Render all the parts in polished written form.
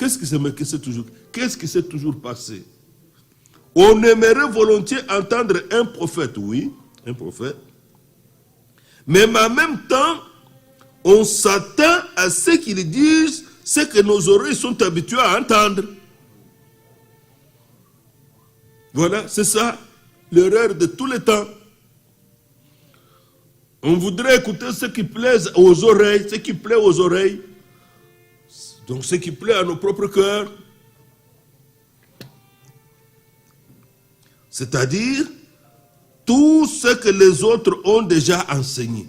Qu'est-ce qui s'est toujours passé? On aimerait volontiers entendre un prophète, oui, un prophète. Mais en même temps, on s'attend à ce qu'ils disent ce que nos oreilles sont habituées à entendre. Voilà, c'est ça, l'erreur de tous les temps. On voudrait écouter ce qui plaît aux oreilles, ce qui plaît aux oreilles. Donc ce qui plaît à nos propres cœurs. C'est-à-dire tout ce que les autres ont déjà enseigné.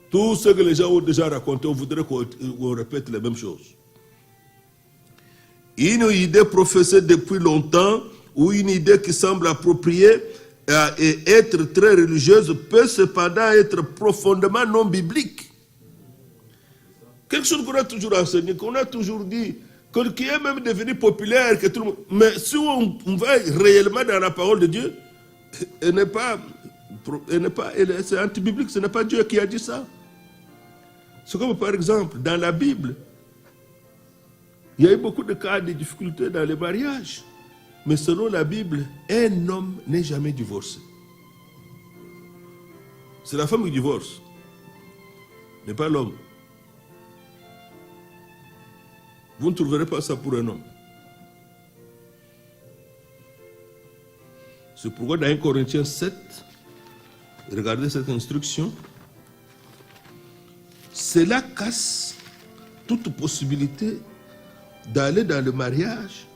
Tout ce que les gens ont déjà raconté, on voudrait qu'on répète les mêmes choses. Une idée professée depuis longtemps ou une idée qui semble appropriée et être très religieuse peut cependant être profondément non biblique. Quelque chose qu'on a toujours enseigné, qu'on a toujours dit, qui est même devenu populaire, que tout le monde... Mais si on va réellement dans la parole de Dieu, c'est anti-biblique, ce n'est pas Dieu qui a dit ça. C'est comme par exemple, dans la Bible, il y a eu beaucoup de cas de difficultés dans les mariages. Mais selon la Bible, un homme n'est jamais divorcé. C'est la femme qui divorce, n'est pas l'homme. Vous ne trouverez pas ça pour un homme. C'est pourquoi dans 1 Corinthiens 7, regardez cette instruction, cela casse toute possibilité d'aller dans le mariage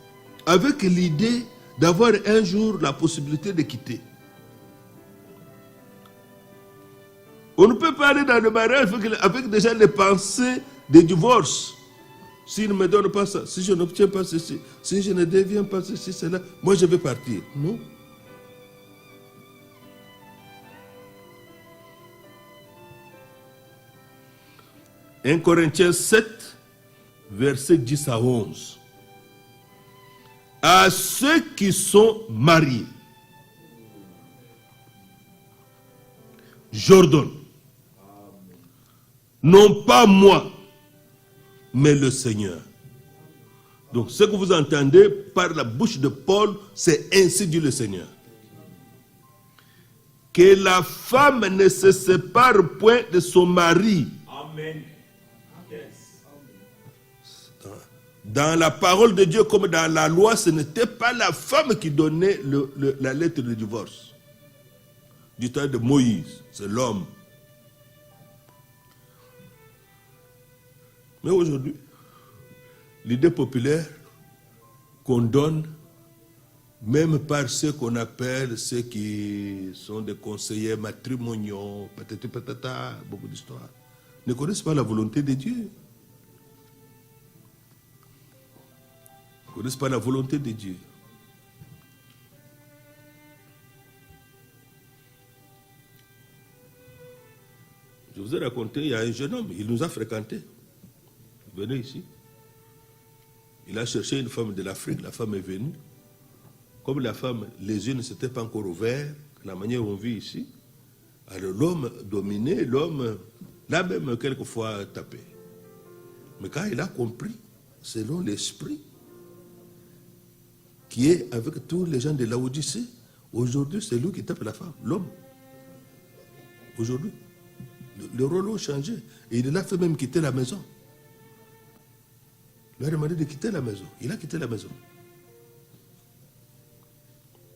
avec l'idée d'avoir un jour la possibilité de quitter. On ne peut pas aller dans le mariage avec déjà les pensées de divorce. S'il ne me donne pas ça, si je n'obtiens pas ceci, si je ne deviens pas ceci, cela, moi je vais partir. Non. « 1 Corinthiens 7, versets 10 à 11. À ceux qui sont mariés, j'ordonne, non pas moi, mais le Seigneur. » Donc ce que vous entendez par la bouche de Paul, c'est ainsi dit le Seigneur. Que la femme ne se sépare point de son mari. Amen. Dans la parole de Dieu comme dans la loi, ce n'était pas la femme qui donnait la lettre de divorce. Du temps de Moïse, c'est l'homme. Mais aujourd'hui, l'idée populaire qu'on donne, même par ceux qu'on appelle ceux qui sont des conseillers matrimoniaux, patati patata, beaucoup d'histoires, ne connaissent pas la volonté de Dieu. Ne connaissent pas la volonté de Dieu. Je vous ai raconté, il y a un jeune homme, il nous a fréquentés. Il venait ici. Il a cherché une femme de l'Afrique, la femme est venue. Comme la femme, les yeux ne s'étaient pas encore ouverts, la manière dont on vit ici, alors l'homme dominait, l'homme l'a même quelquefois tapé. Mais quand il a compris, selon l'esprit, qui est avec tous les gens de Laodicée, aujourd'hui c'est lui qui tape la femme, l'homme. Aujourd'hui, le rôle a changé. Et il l'a fait même quitter la maison. Il a demandé de quitter la maison. Il a quitté la maison.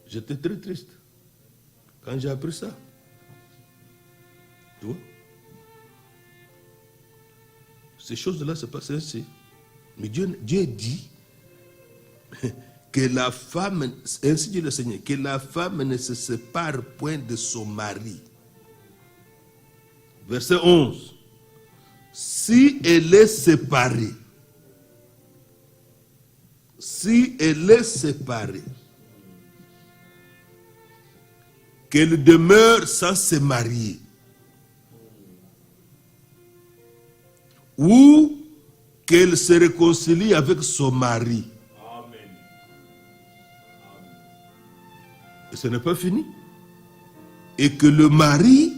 J'étais très triste quand j'ai appris ça. Tu vois? Ces choses-là se passent ainsi. Mais Dieu dit que la femme, ainsi dit le Seigneur, que la femme ne se sépare point de son mari. Verset 11. Si elle est séparée, qu'elle demeure sans se marier, ou qu'elle se réconcilie avec son mari. Amen. Et ce n'est pas fini. Et que le mari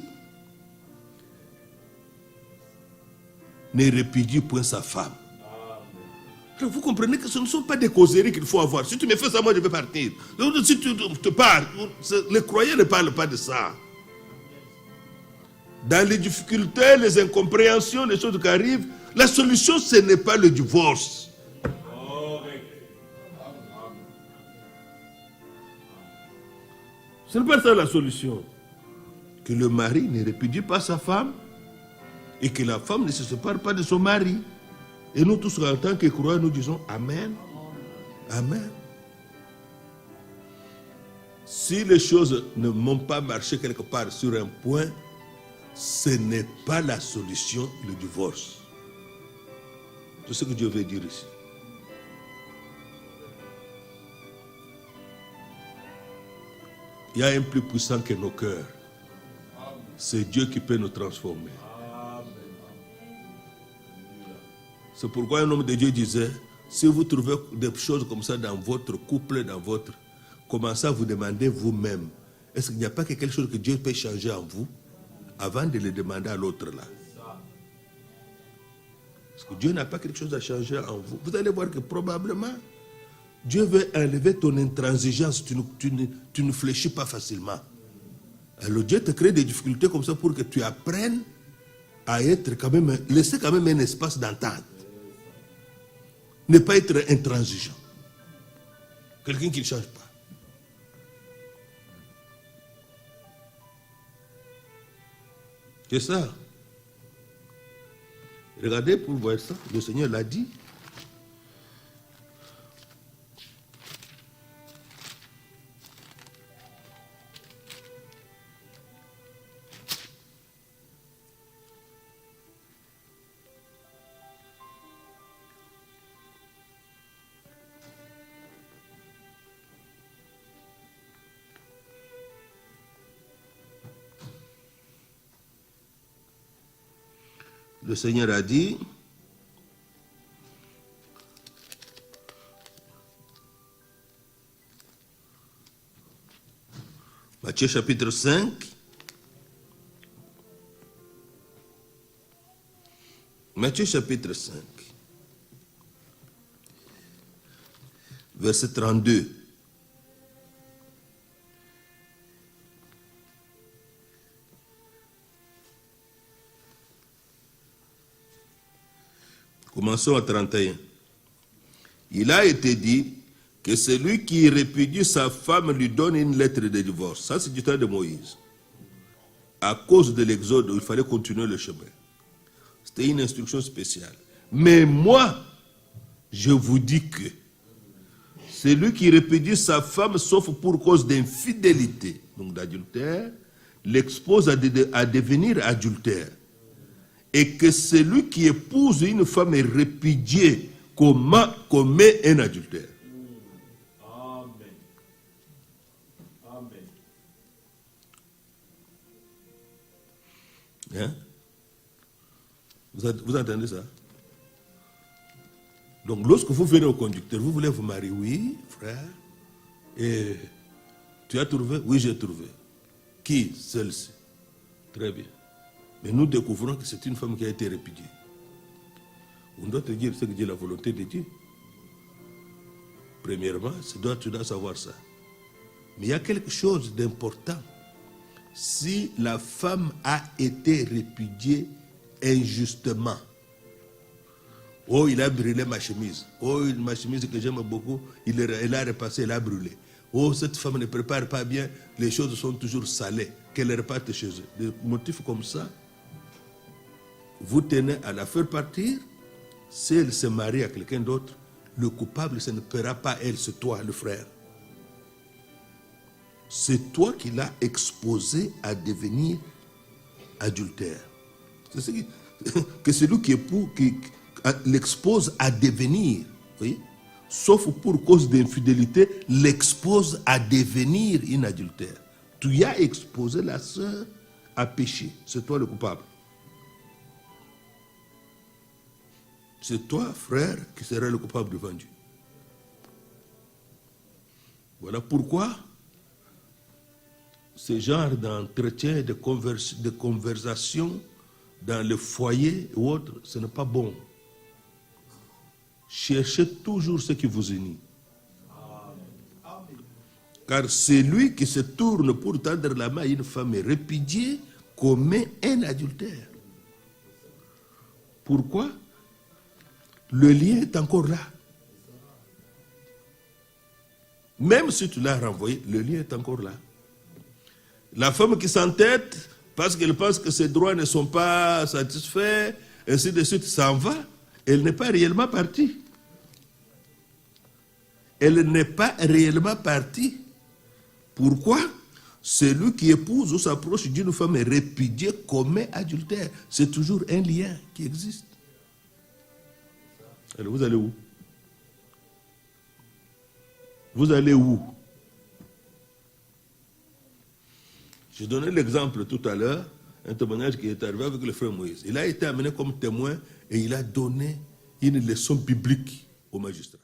ne répudie point sa femme. Alors vous comprenez que ce ne sont pas des causeries qu'il faut avoir. Si tu me fais ça, moi je vais partir. Donc, si tu te pars, les croyants ne parlent pas de ça. Dans les difficultés, les incompréhensions, les choses qui arrivent, la solution, ce n'est pas le divorce. Ce n'est pas ça la solution. Que le mari ne répudie pas sa femme et que la femme ne se sépare pas de son mari. Et nous tous, en tant que croyants, nous disons Amen. Amen. Si les choses ne m'ont pas marché quelque part sur un point, ce n'est pas la solution, le divorce. C'est ce que Dieu veut dire ici. Il y a un plus puissant que nos cœurs. C'est Dieu qui peut nous transformer. C'est pourquoi un homme de Dieu disait, si vous trouvez des choses comme ça dans votre couple, commencez à vous demander vous-même, est-ce qu'il n'y a pas quelque chose que Dieu peut changer en vous avant de le demander à l'autre là? Parce que Dieu n'a pas quelque chose à changer en vous. Vous allez voir que probablement, Dieu veut enlever ton intransigeance, tu ne fléchis pas facilement. Alors Dieu te crée des difficultés comme ça pour que tu apprennes à être quand même, laisser quand même un espace d'entente. Ne pas être intransigeant. Quelqu'un qui ne change pas. C'est ça. Regardez pour voir ça. Le Seigneur l'a dit. Le Seigneur a dit, Matthieu chapitre 5, Matthieu chapitre 5, verset 32. Commençons à 31. Il a été dit que celui qui répudie sa femme lui donne une lettre de divorce. Ça, c'est du temps de Moïse. À cause de l'exode, il fallait continuer le chemin. C'était une instruction spéciale. Mais moi, je vous dis que celui qui répudie sa femme, sauf pour cause d'infidélité, donc d'adultère, l'expose à devenir adultère. Et que celui qui épouse une femme est répudié commet un adultère. Amen. Amen. Hein? Vous entendez ça? Donc lorsque vous venez au conducteur, vous voulez vous marier, oui, frère. Et tu as trouvé? Oui, j'ai trouvé. Qui? Celle-ci. Très bien. Mais nous découvrons que c'est une femme qui a été répudiée. On doit te dire ce que dit la volonté de Dieu. Premièrement, tu dois savoir ça. Mais il y a quelque chose d'important. Si la femme a été répudiée injustement, oh, il a brûlé ma chemise. Oh, ma chemise que j'aime beaucoup, elle a repassé, elle a brûlé. Oh, cette femme ne prépare pas bien, les choses sont toujours salées, qu'elle reparte chez eux. Des motifs comme ça, vous tenez à la faire partir. Si elle se marie à quelqu'un d'autre, le coupable, ce ne paiera pas elle, c'est toi, le frère. C'est toi qui l'as exposé à devenir adultère. C'est ce que celui qui l'expose à devenir, voyez, sauf pour cause d'infidélité, l'expose à devenir une adultère. Tu y as exposé la sœur à pécher. C'est toi le coupable. C'est toi, frère, qui seras le coupable devant Dieu. Voilà pourquoi ce genre d'entretien, de conversation dans le foyer ou autre, ce n'est pas bon. cherchez toujours ce qui vous unit. Car celui qui se tourne pour tendre la main à une femme répudiée commet un adultère. Pourquoi? Le lien est encore là. Même si tu l'as renvoyé, le lien est encore là. La femme qui s'entête parce qu'elle pense que ses droits ne sont pas satisfaits, ainsi de suite, s'en va. Elle n'est pas réellement partie. Elle n'est pas réellement partie. Pourquoi? Celui qui épouse ou s'approche d'une femme répudiée commet adultère. C'est toujours un lien qui existe. Alors vous allez où? Vous allez où? J'ai donné l'exemple tout à l'heure, un témoignage qui est arrivé avec le frère Moïse. Il a été amené comme témoin et il a donné une leçon biblique au magistrat.